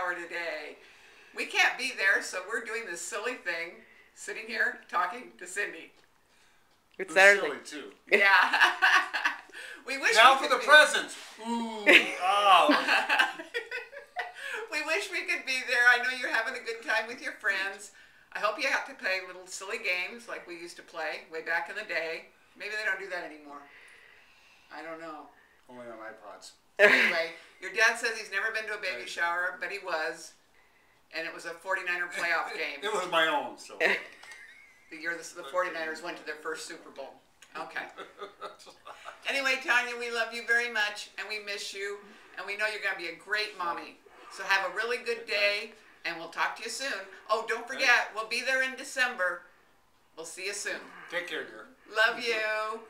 shower today. We can't be there, so we're doing this silly thing, sitting here talking to Cindy. It's Saturday. Silly too. Yeah. We wish Now we for could the be... presents. Ooh. Oh. We wish we could be there. I know you're having a good time with your friends. I hope you have to play little silly games like we used to play way back in the day. Maybe they don't do that anymore. I don't know. Only on iPods. Anyway, your dad says he's never been to a baby shower, but he was. And it was a 49er playoff game. It was my own, so. The year the 49ers went to their first Super Bowl. Okay. Anyway, Tanya, we love you very much, and we miss you, and we know you're going to be a great mommy. So have a really good day, and we'll talk to you soon. Oh, don't forget, we'll be there in December. We'll see you soon. Take care, dear. Love you.